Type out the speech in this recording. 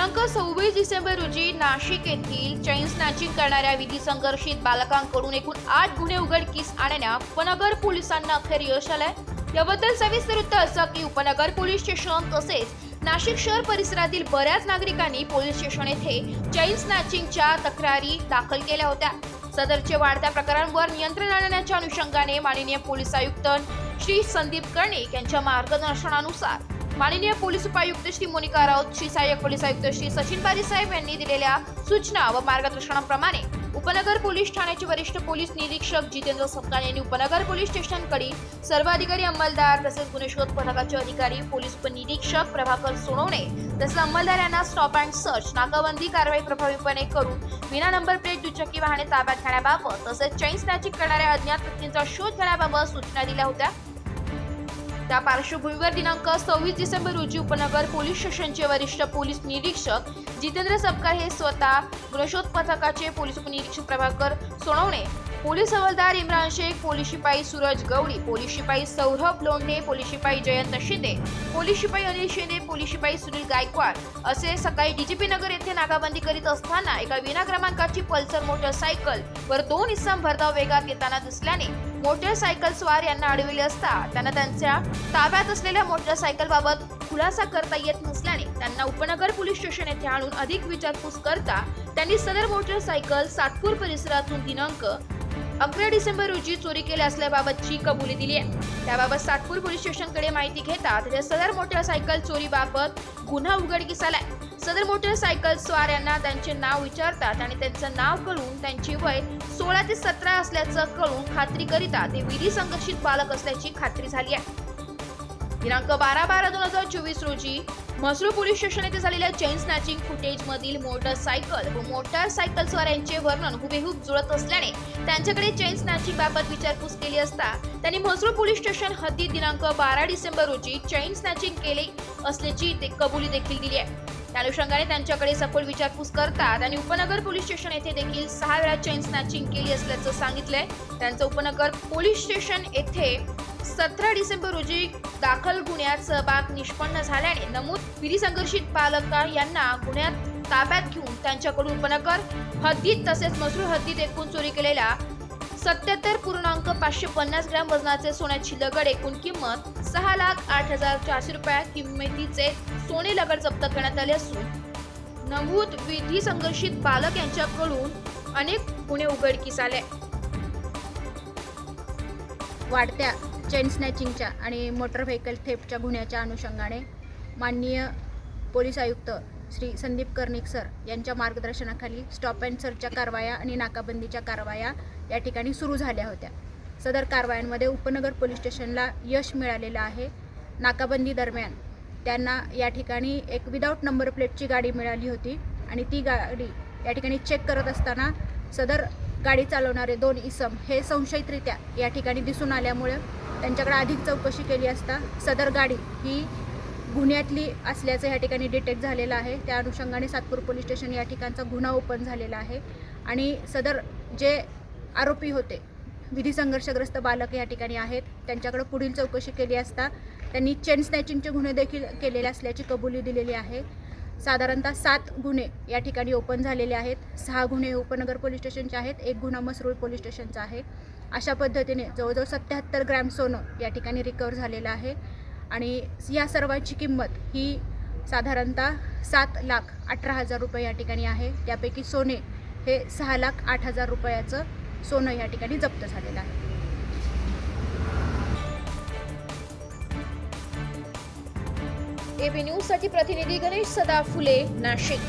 दिनांक 26 डिसेंबर रोजी नाशिक येथील चैन स्नॅचिंग करणाऱ्या विधी संघर्षित बालकांकडून एकूण 8 गुन्हे उघडकीस आणण्यात उपनगर पोलिसांना अखेर यश आलंय। याबद्दल सविस्तर वृत्त असं की उपनगर पोलीस स्टेशन तसेच नाशिक शहर परिसरातील बऱ्याच नागरिकांनी पोलीस स्टेशन येथे चैन स्नॅचिंगच्या तक्रारी दाखल केल्या होत्या। सदरचे वाढत्या प्रकारांवर नियंत्रण आणण्याच्या अनुषंगाने माननीय पोलीस आयुक्त श्री संदीप कर्णिक यांच्या मार्गदर्शनानुसार माननीय पोलीस उपायुक्त श्री मोनिका राऊत, श्री सहाय्यक पोलीस आयुक्त श्री सचिन बारी साहेब यांनी दिलेल्या सूचना व मार्गदर्शनाप्रमाणे उपनगर पोलीस ठाण्याचे वरिष्ठ पोलीस निरीक्षक जितेंद्र सपकाळ यांनी उपनगर पोलीस स्टेशनकडील सर्व अधिकारी, अंमलदार तसेच गुन्हे शोध पथकाचे अधिकारी, पोलीस उपनिरीक्षक प्रभाकर सोनवणे तसेच अंमलदार यांना स्टॉप अँड सर्च नाकाबंदी कारवाई प्रभावीपणे करून विना नंबर प्लेट दुचाकी वाहने ताब्यात घेण्याबाबत तसेच चैन स्नॅचिंग करणाऱ्या अज्ञात व्यक्तींचा शोध घेण्याबाबत सूचना दिल्या होत्या। त्या पार्श्वभूमीवर दिनांक 26 डिसेंबर रोजी उपनगर पोलीस स्टेशनचे वरिष्ठ पोलीस निरीक्षक जितेंद्र सपकाळ हे स्वतः गुन्हेशोध पथकाचे पोलीस उपनिरीक्षक प्रभाकर सोनवणे, पोलीस हवालदार इम्रान शेख, पोलीस शिपाई सूरज गवळी, पोलीस शिपाई सौरभ लोंढे, पोलीस शिपाई जयंत शिंदे, पोलीस शिपाई अनिल शिंदे, पोलीस शिपाई सुनील गायकवाड असे सकाळी डीजीपी नगर येथे नाकाबंदी करीत असताना एका विना क्रमांकाची पल्सर मोटरसायकल वर 2 इसम भरधाव वेगात येताना दिसल्याने मोटरसायकल स्वार यांना अडविले असता त्यांना त्यांच्या ताब्यात असलेल्या मोटरसायकल बाबत खुलासा करता येत नसल्याने त्यांना उपनगर पोलीस स्टेशन येथे आणून अधिक विचारपूस करता त्यांनी सदर मोटरसायकल सातपूर परिसरातून दिनांक 11 डिसेंबर रोजी चोरी केली असल्याबाबतची कबुली दिली आहे। त्याबाबत सातपूर पोलीस स्टेशनकडे माहिती घेता तिथे सदर मोटरसायकल चोरीबाबत गुन्हा उघडकीस आलाय। सदर मोटरसायकल स्वार यांना त्यांचे नाव विचारतात आणि त्यांचं नाव कळून त्यांची वय 16 ते 17 असल्याचं कळून खात्री करिता ते विधी संघर्षित बालक असल्याची खात्री झाली आहे। दिनांक 12/12/2024 रोजी म्हसरूळ पोलीस स्टेशन येथे झालेल्या चैन स्नॅचिंग फुटेज मधील मोटरसायकल व मोटरसायकल स्वारांचे वर्णन हुबेहूब जुळत असल्याने त्यांच्याकडे चैन स्नॅचिंग बाबत विचारपूस केली असता त्यांनी म्हसरूळ पोलीस स्टेशन हद्दीत दिनांक 12 डिसेंबर रोजी चैन स्नॅचिंग केले असल्याची कबुली देखील दिली आहे। त्या अनुषंगाने त्यांच्याकडे सखोल विचारपूस करता त्यांनी उपनगर पोलीस स्टेशन येथे देखील 6 वेळा चैन स्नॅचिंग केली असल्याचं सांगितलंय। त्यांचं उपनगर पोलीस स्टेशन येथे 17 डिसेंबर रोजी दाखल गुन्ह्यात सहभाग निष्पन्न झाल्याने नमूद विधी संघर्षित बालक यांना गुन्ह्यात ताब्यात घेऊन त्यांच्याकडून उपनगर हद्दीत तसेच म्हसरूळ हद्दीत एकूण चोरी केलेल्या 77.550 ग्रॅम वजनाचे सोन्याची लगड एकूण किंमत 6,08,400 रुपये किमतीचे सोने लगड जप्त करण्यात आले असून नमूद विधी संघर्षित बालक यांच्याकडून अनेक गुन्हे उघडकीस आले। वाढत्या चेन स्नॅचिंगच्या आणि मोटर व्हेकल थेफ्टच्या गुन्ह्याच्या अनुषंगाने माननीय पोलीस आयुक्त श्री संदीप कर्णिक सर यांच्या मार्गदर्शनाखाली स्टॉप अँड सर्चच्या कारवाया आणि नाकाबंदीच्या कारवाया या ठिकाणी सुरू झाल्या होत्या। सदर कारवायांमध्ये उपनगर पोलीस स्टेशनला यश मिळालेलं आहे। नाकाबंदी दरम्यान त्यांना या ठिकाणी एक विदाऊट नंबर प्लेटची गाडी मिळाली होती आणि ती गाडी या ठिकाणी चेक करत असताना सदर गाडी चालवणारे 2 इसम हे संशयितरित्या या ठिकाणी दिसून आल्यामुळे त्यांच्याकडे अधिक चौकशी केली असता सदर गाडी ही गुन्ह्यातली असल्याचं या ठिकाणी डिटेक्ट झालेलं आहे। त्या अनुषंगाने सातपूर पोलीस स्टेशन या ठिकाणचा गुन्हा ओपन झालेला आहे आणि सदर जे आरोपी होते विधी संघर्षग्रस्त बालक या ठिकाणी आहेत त्यांच्याकडे पुढील चौकशी केली असता त्यांनी चेन स्नॅचिंगचे गुन्हे देखील केलेले असल्याची कबुली दिलेली आहे। साधारणतः 7 गुन्हे या ठिकाणी ओपन झालेले आहेत। 6 गुन्हे उपनगर पोलीस स्टेशनचे आहेत, 1 गुन्हा म्हसरूळ पोलीस स्टेशनचा आहे। अशा पद्धतीने जवळजवळ 77 ग्रॅम सोनं या ठिकाणी रिकवर झालेलं आहे आणि या सर्वांची किंमत ही साधारणतः 7,18,000 रुपये या ठिकाणी आहे। त्यापैकी सोने हे 6,08,000 रुपयाचं सोनं या ठिकाणी जप्त झालेलं आहे। एबी न्यूज साठी प्रतिनिधी गणेश सदा फुले, नाशिक।